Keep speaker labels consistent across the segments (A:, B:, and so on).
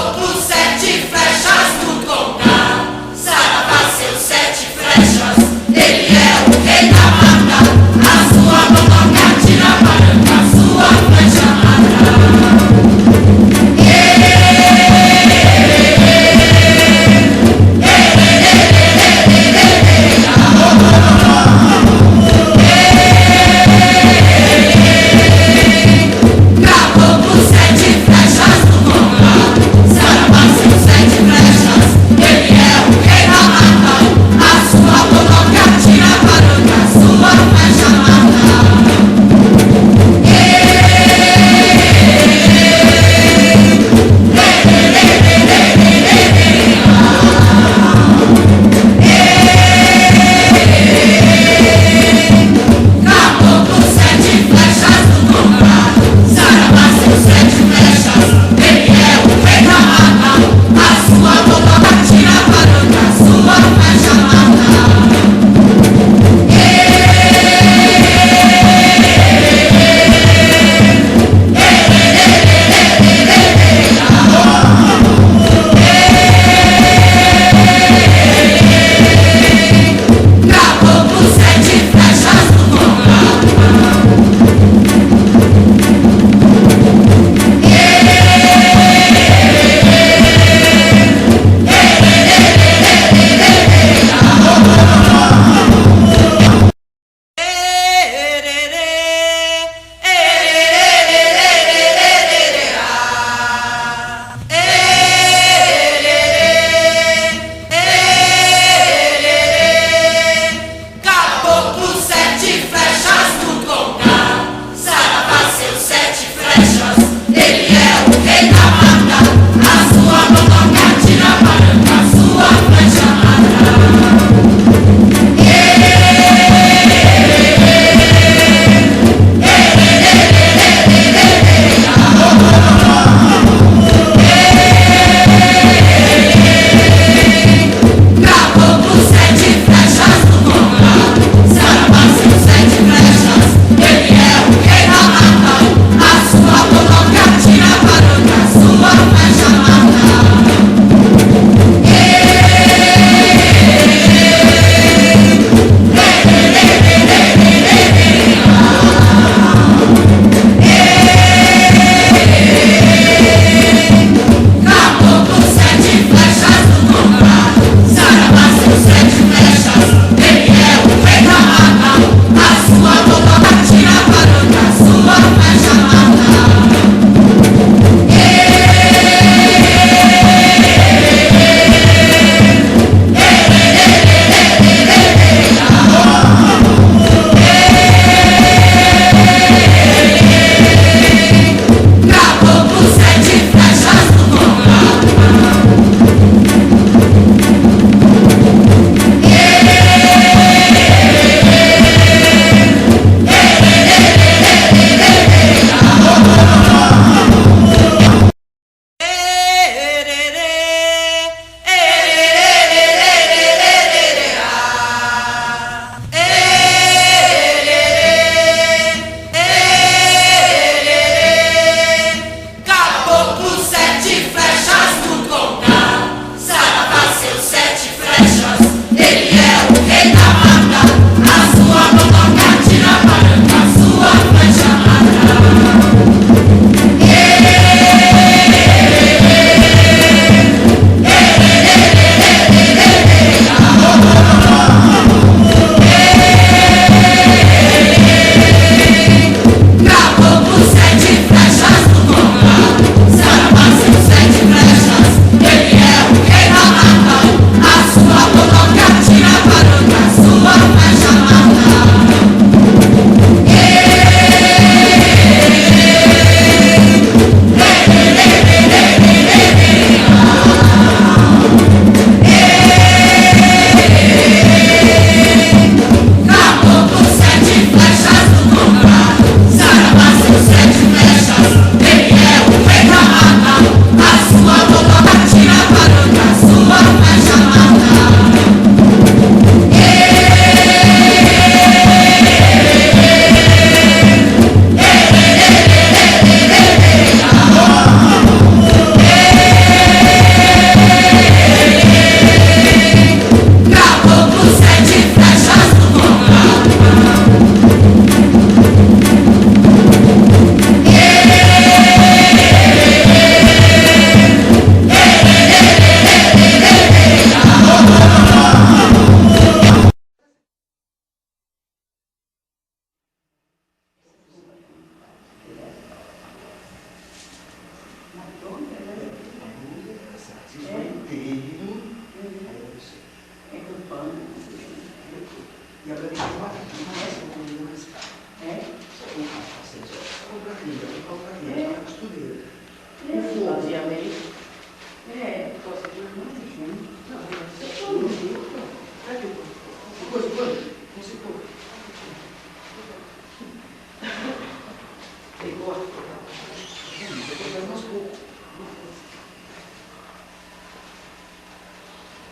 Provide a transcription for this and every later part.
A: Caboclo sete flechas do Conga, Sarabá.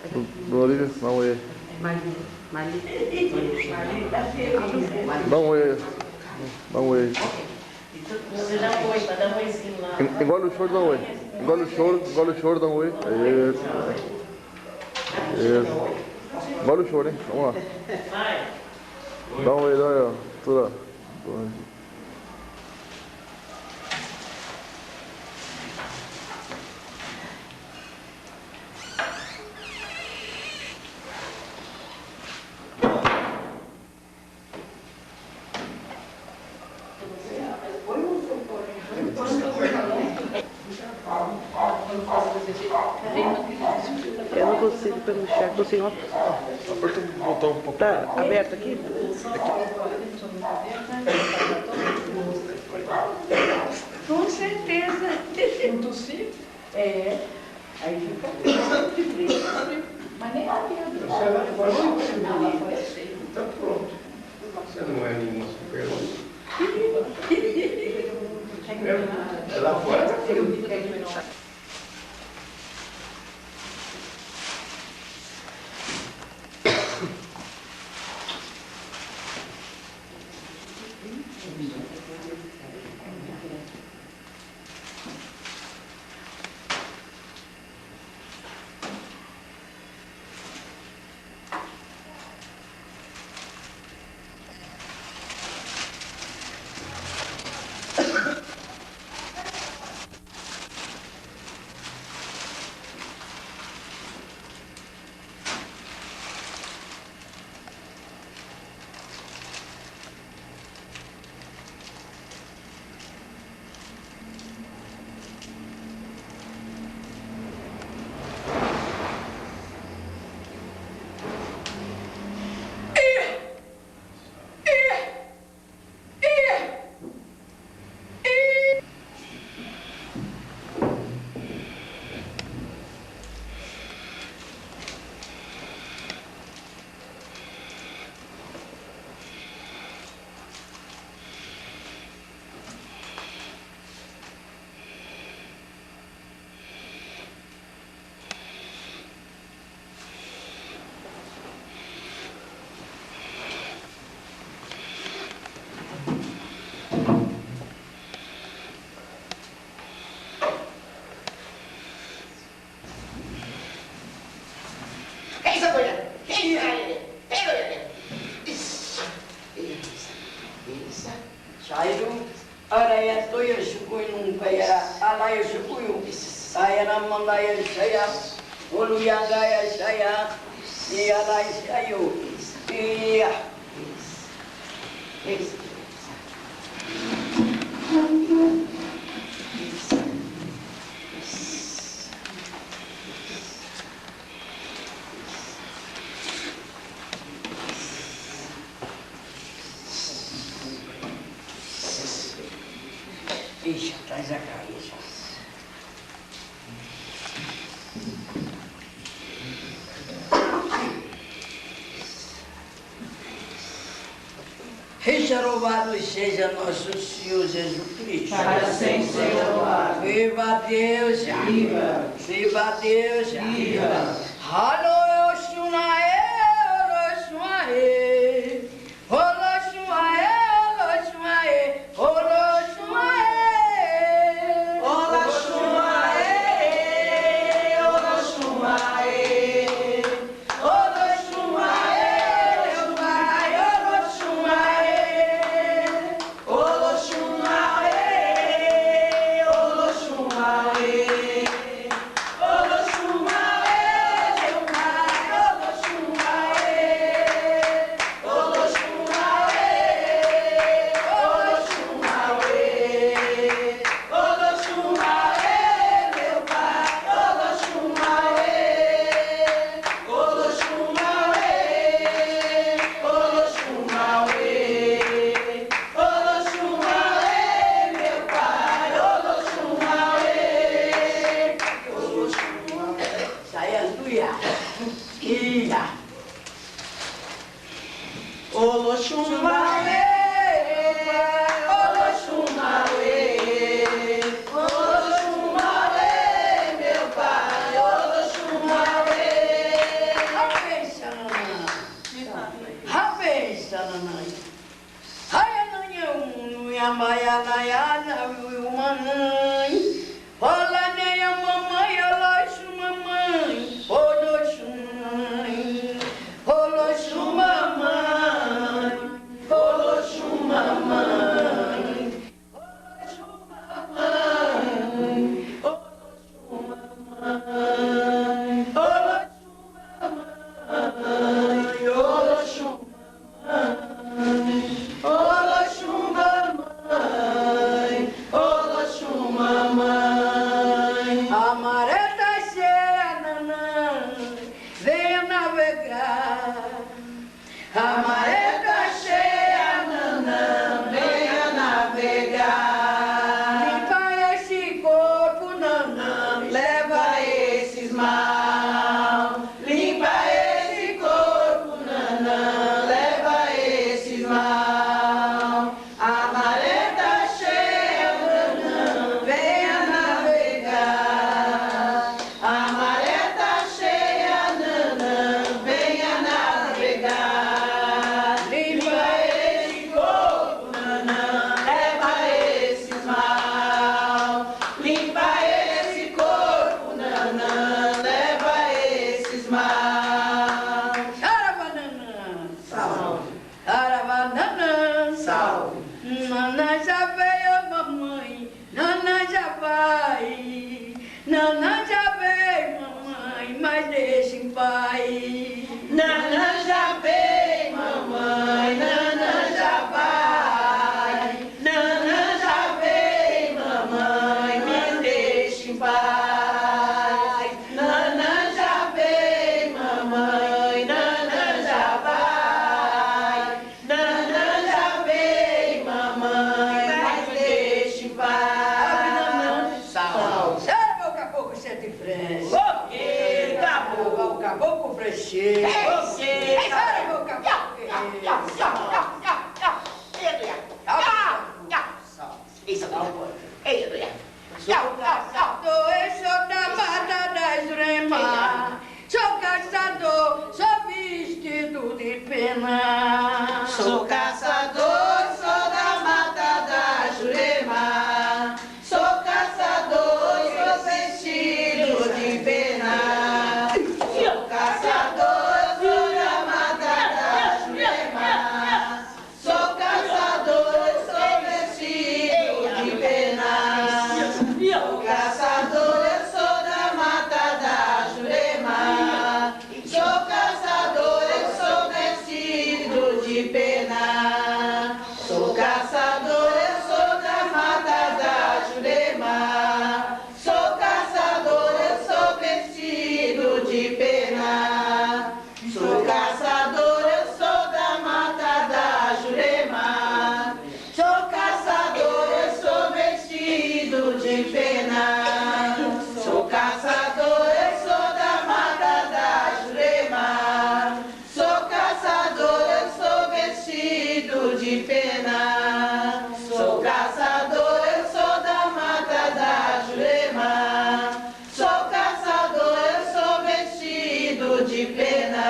A: Dona Olivia, dá um oi.
B: Mali.
A: Dá um oi. Dá um oi.
B: Você dá um oi, dá um oizinho lá.
A: Engole o choro, dá um oi. Engole o choro, dá um oi. Isso. Isso. Engole o choro, hein? Vamos lá. Dá um oi, dá um oi, ó. Tudo lá.
B: Eu não consigo pelo enxergo, consigo.
A: Aperta o botão um pouco.
B: Tá aberto aqui?
C: Com certeza. Não tossi? É. Aí fica. Mas nem havia.
D: Então pronto. Você não é nenhuma super-herói. É lá fora?
C: Ixi, traz a cabeça. Louvado seja nosso Senhor Jesus Cristo.
B: Para sempre seja louvado.
C: Viva Deus!
B: Viva!
C: Viva Deus!
B: Viva!
C: Alô, Oxunaê, Oxunaê, Oxunaê, Oxunaê, Oxunaê. O caboclo frecheiro. O caboclo Sou caçador, eu sou da mata das remas. Sou caçador, sou vestido de pena.
E: Sou caçador, sou da mata da Jurema. Sou caçador, sou vestido de pena. Sou caçador, sou da mata da Jurema. Sou caçador, sou vestido de pena. Sou caçador, eu sou da mata da Jurema. Sou caçador, eu sou vestido de pena. Sou caçador, eu sou da mata da Jurema. Sou caçador, eu sou vestido de pena. Sou caçador, eu sou da mata da Jurema. Sou caçador, eu sou vestido de pena. Sou caçador, eu sou da mata da Jurema. Sou caçador, eu sou vestido de pena. Sou caçador, eu sou da mata da Jurema. Sou caçador, eu sou vestido de pena.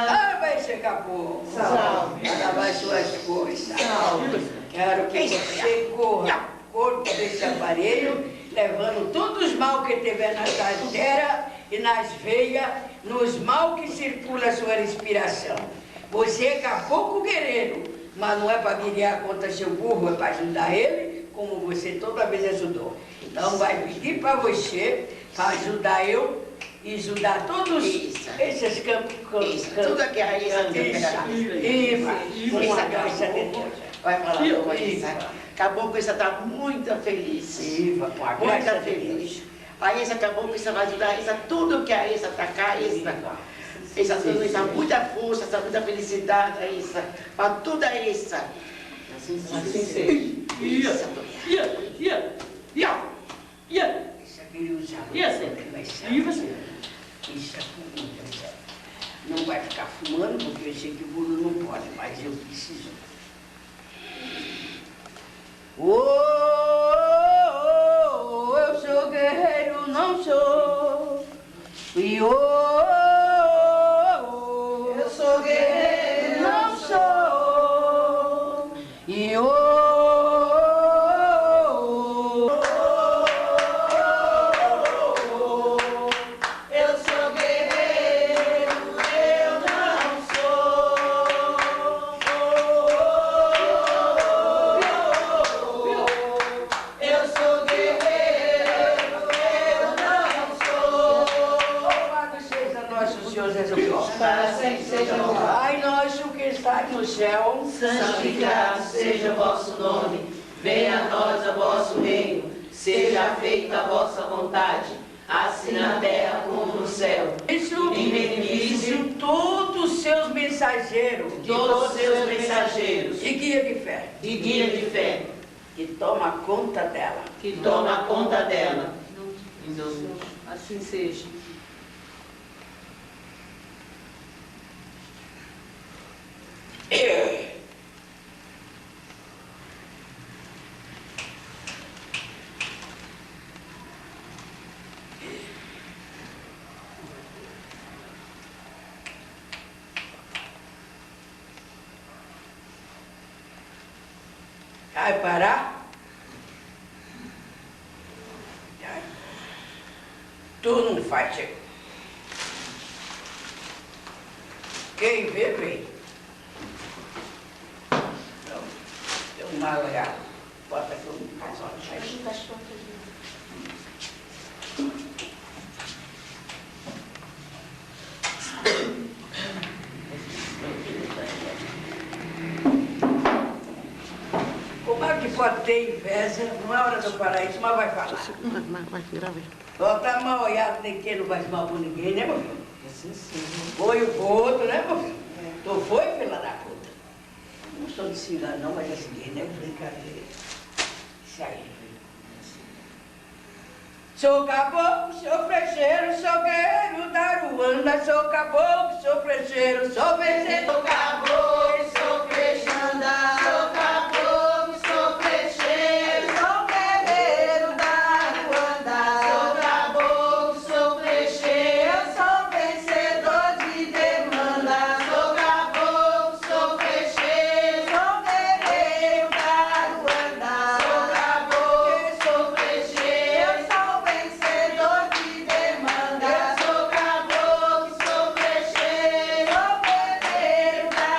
C: Ah, vai chegar por.
E: Salve.
C: Para lavar suas coisas.
E: Salve.
C: Quero que você corra o corpo desse aparelho, levando todos os mal que tiver nas artérias e nas veias, nos mal que circula a sua respiração. Você é caboclo guerreiro, mas não é para guiar contra seu burro, é para ajudar ele, como você toda vez ajudou. Então vai pedir para você, para ajudar eu e ajudar todos esses campos.
E: Tudo aqui a Isa
C: Isso, graça de Deus.
E: Vai falar com a Isa. Acabou que Isa está muito feliz.
C: Viva, com a
E: Muito
C: graça de
E: feliz.
C: Deus.
E: A Isa acabou que Isa vai ajudar a Isa. Tudo que a Isa está cá, Isa. Isa dando Isa muita força, muita felicidade a Isa. Para tudo a Isa. Assim seja.
C: Isso aqui usar. Isso aqui. Não vai ficar fumando, porque eu sei que o burro não pode, mas eu preciso. Eu sou guerreiro, não sou.
E: Eu sou guerreiro,
C: não sou.
E: Eu sou guerreiro, eu não sou. Eu sou guerreiro, eu não sou.
C: Louvado seja nosso Senhor Jesus Cristo.
E: Para sempre seja louvado.
C: Pai nosso que está no céu,
E: Santificado seja o vosso nome. Venha a nós o vosso reino. Seja feita a vossa vontade, assim na terra como no céu.
C: isso
E: Em benefício
C: todos os seus mensageiros,
E: todos os seus mensageiros
C: e guia de fé,
E: e guia de fé,
C: que toma conta dela.
E: que toma conta dela.
B: Assim seja.
C: Vai parar? Tu não faz, Chico. Quem vê, vê. Então, deu uma olhada. Bota aqui um casal. Como é que pode ter inveja? Não é hora de eu falar isso, mas vai falar.
B: Vai, grava aí.
C: Bota mal olhado, nem que não faz mal por ninguém, né, meu filho? Foi o outro, né, meu filho? Tu foi, filha da puta? Não sou de cigano, não, mas é seguinte, né? Brincadeira. Isso aí, filho. Sou caboclo, sou frecheiro, sou guerreiro da Aruanda. Sou caboclo, sou frecheiro, sou vencedor. Sou caboclo, sou frecheiro, sou caboclo, sou frecheiro, sou guerreiro da Aruanda. Sou caboclo, sou frecheiro, sou vencedor de demanda. Sou caboclo, sou frecheiro, sou guerreiro da Aruanda. Sou caboclo, sou frecheiro, sou vencedor de demanda. Sou caboclo, sou frecheiro, sou guerreiro da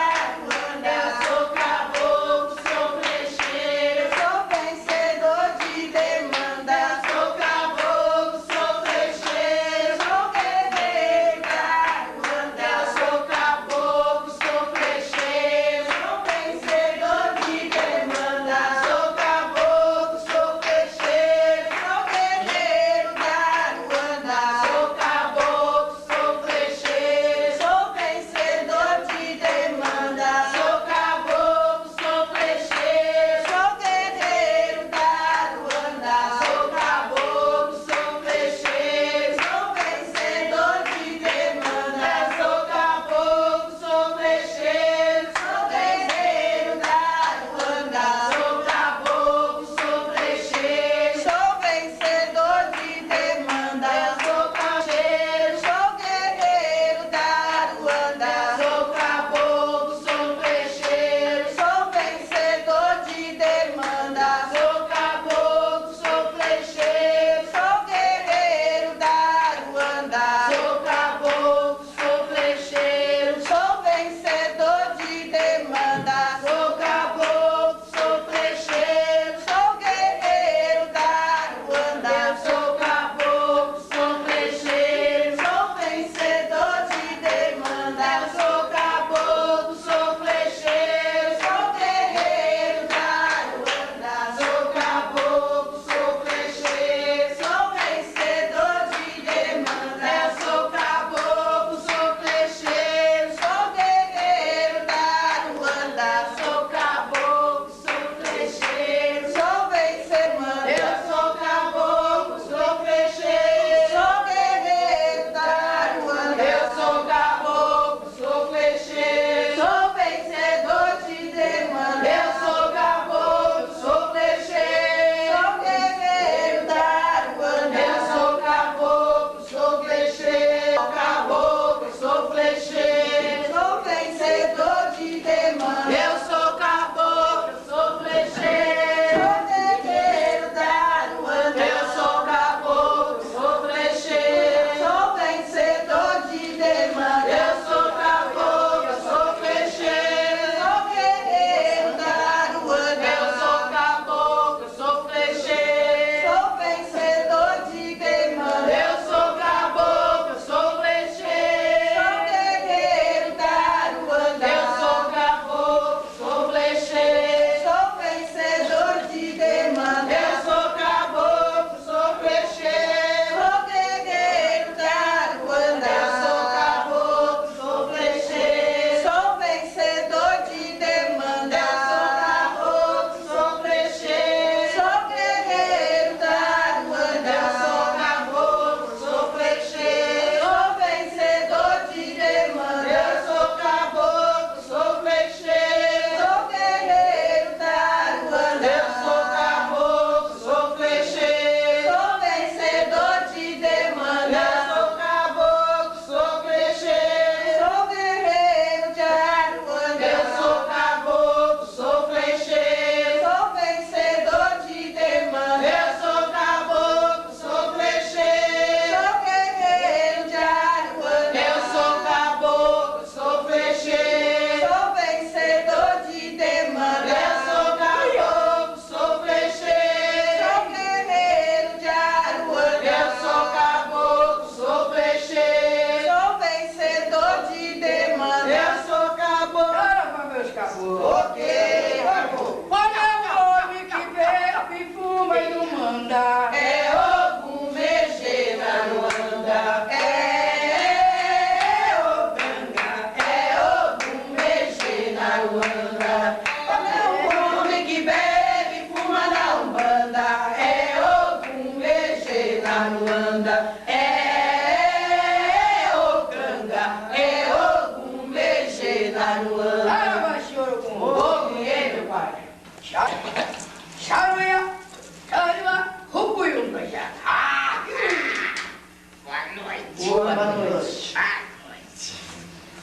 C: Boa noite.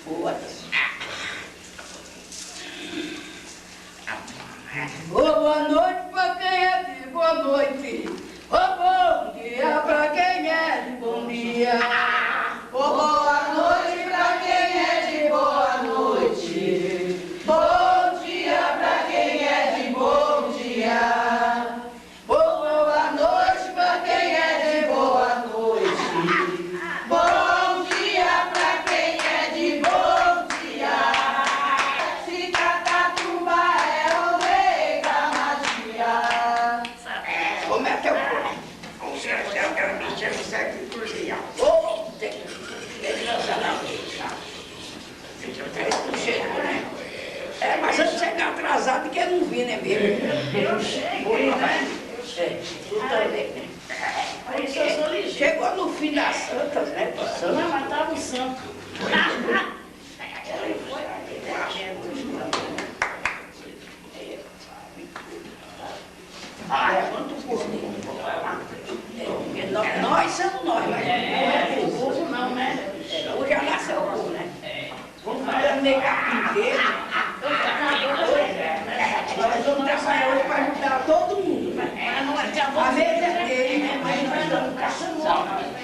C: Boa noite. Boa noite pra quem é de boa noite. Bom dia pra quem é de bom dia. Boa noite pra quem é de boa noite. Bom dia pra quem é de bom dia. Boa noite pra quem é de boa noite. Bom dia pra quem é de bom dia. Se Catatumba é o rei da magia. Como é teu povo? É, mas se chegar atrasado, que eu não vi, né, mesmo? Eu cheguei, né? Tu também, né? Chegou no fim das santas, né? Não, mas estava o santo. Quanto por mim? Nós somos nós, mas não é o povo não, né? Hoje já nasceu o povo, né? Vamos fazer meio carpinteiro. Nós vamos trabalhar hoje para ajudar todo mundo. A vez é dele, né? Mas nós estamos caçando.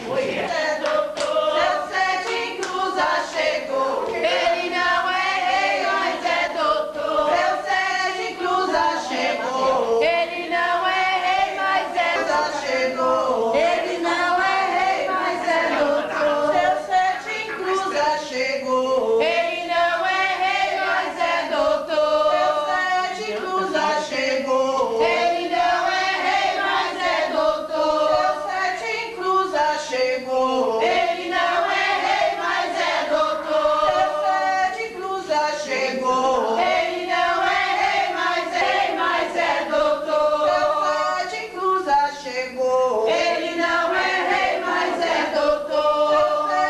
C: Hoje é doutor. Seu Sete Cruza chegou. Ele não é rei, mas é doutor. Seu Sete Cruza chegou. Ele não é rei, mas é doutor. Chegou. Ele não é rei, mas é doutor. Seu Sete Cruza chegou. Ele não é rei, mas é doutor. Seu Sete Cruza chegou. Ele não é rei, mas é doutor. Seu Sete Cruza chegou. Ele não é rei, mas é doutor. Seu Sete Cruza chegou. Ele não é rei, mas é doutor. Seu Sete Cruza chegou. Ele não é rei, mas é doutor. Seu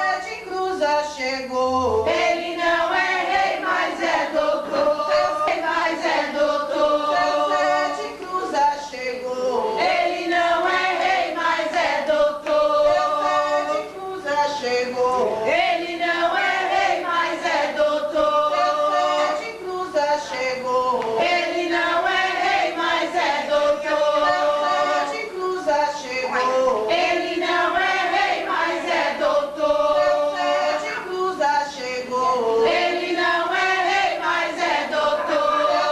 C: Sete Cruza chegou. Ele não é rei, mas é doutor. Mas é doutor. Seu Sete Cruza chegou. Ele não é rei, mas é doutor. Seu Sete Cruza chegou. Ele não é rei, mas é doutor. Seu Sete Cruza chegou. Ele não é rei, mas é doutor. Seu Sete Cruza chegou. Ele não é rei, mas é doutor. Seu Sete Cruza chegou. Ele não é rei, mas é doutor. Seu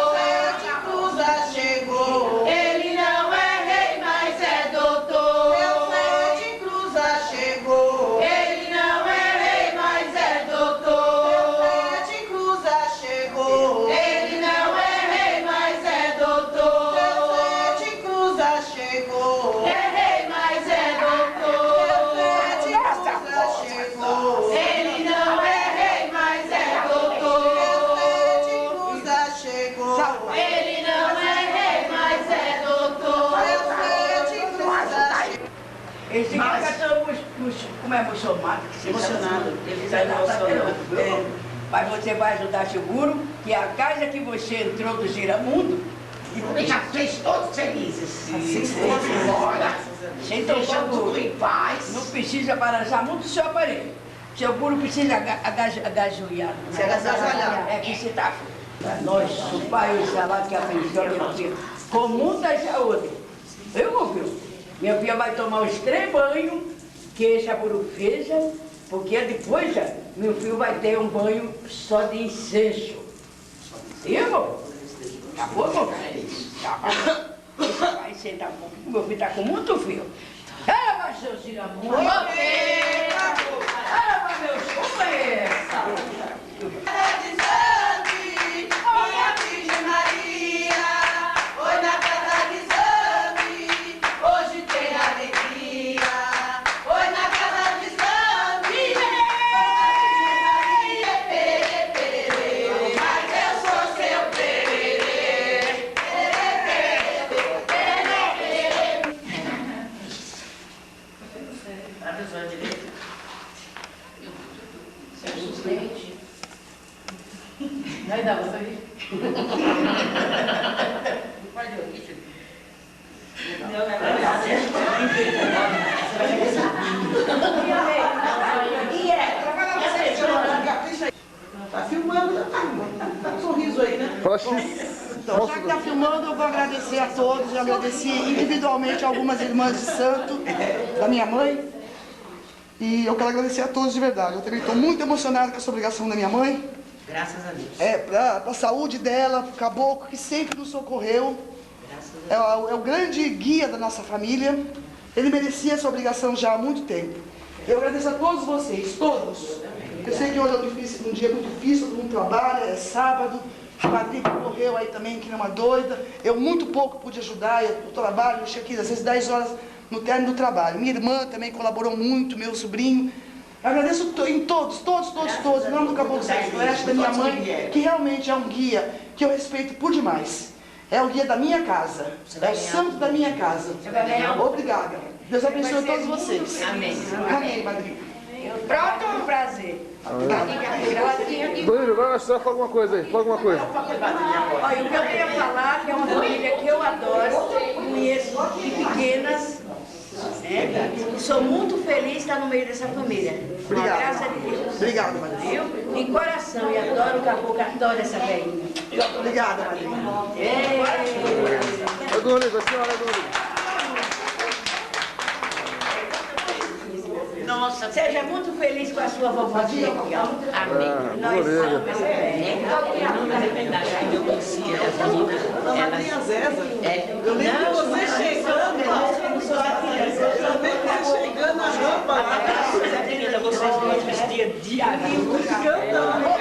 C: Sete Cruza chegou. Ele não é rei, mas é doutor. Seu Sete Cruza chegou. Ele não é rei, mas é doutor. Seu Sete Cruza chegou. Ele não é rei, mas é doutor. Seu Sete Cruza chegou. É rei, mas é doutor. Seu Sete Cruza chegou. Ele não é rei, mas é doutor. Seu Sete Cruza chegou. Ele não é rei, mas é doutor. Seu Sete Cruza chegou. Esse que estamos, como é emocionado?
E: Emocionado.
C: Ele está emocionado. Mas você vai ajudar seguro que a casa que você entrou do Giramundo,
E: Ele já fez todos felizes.
C: Todos
E: embora.
C: então
E: Deixando tudo
C: tudo
E: em paz.
C: não precisa balançar muito o seu aparelho. Seu burro precisa agasalhar.
E: Se agasalhar.
C: É que você está. Nós, o Pai, o Salado que abençoa minha filha, com muita saúde. Eu ouviu? Minha filha vai tomar os 3 banhos que esse aburu fez, porque depois meu filho vai ter um banho só de incenso. Viu? Acabou, meu filho? Vai sentar um pouco. Meu filho está com muito frio. Mas seu Giramundo! Mas meus companheiros!
B: Vai dar, você aí. Não,
E: Tá filmando, tá um sorriso aí, né?
A: Fala X.
E: Então, já que está filmando, eu vou agradecer a todos. Eu agradeci individualmente algumas irmãs de santo, da minha mãe. E eu quero agradecer a todos de verdade. Eu também estou muito emocionado com essa obrigação da minha mãe.
C: Graças a Deus.
E: Para a saúde dela, para o caboclo que sempre nos socorreu. É o grande guia da nossa família. Ele merecia essa obrigação já há muito tempo. Eu agradeço a todos vocês, todos. Eu sei que hoje é um dia muito difícil, todo mundo trabalha, é sábado. A Patrícia correu aí também, que não é uma doida. Eu muito pouco pude ajudar, eu trabalho, eu cheguei às vezes 10 horas no término do trabalho. Minha irmã também colaborou muito, meu sobrinho. Eu agradeço em todos, em nome do Caboclo Celeste, da minha mãe, que realmente é um guia que eu respeito por demais. É o guia da minha casa, é o santo da minha casa. Obrigada. Deus abençoe todos vocês.
C: Amém.
E: Amém, madrinha.
C: Pronto? Um prazer.
A: Doido, agora a senhora fala alguma coisa aí, fala alguma coisa.
C: Olha, o que eu queria falar, que é uma família que eu adoro, conheço de pequenas, né? E sou muito feliz de estar no meio dessa família.
E: Obrigado.
C: Graças a Deus.
E: Obrigado, madrinha.
C: Viu? De coração, e adoro o caboclo, adoro essa velhinha.
E: Obrigada, madrinha.
A: É do Luiz, a senhora é do Luiz.
C: Nossa, seja muito feliz com a sua vovozinha aqui, ó. Amém. Nós somos essa velhinha.
B: Eu conhecia essa menina.
E: Madrinha Zéza.
B: Eu lembro de você chegando. Eu lembro chegando na rampa.
C: Vocês duas vestidas de avião.
E: Cantando.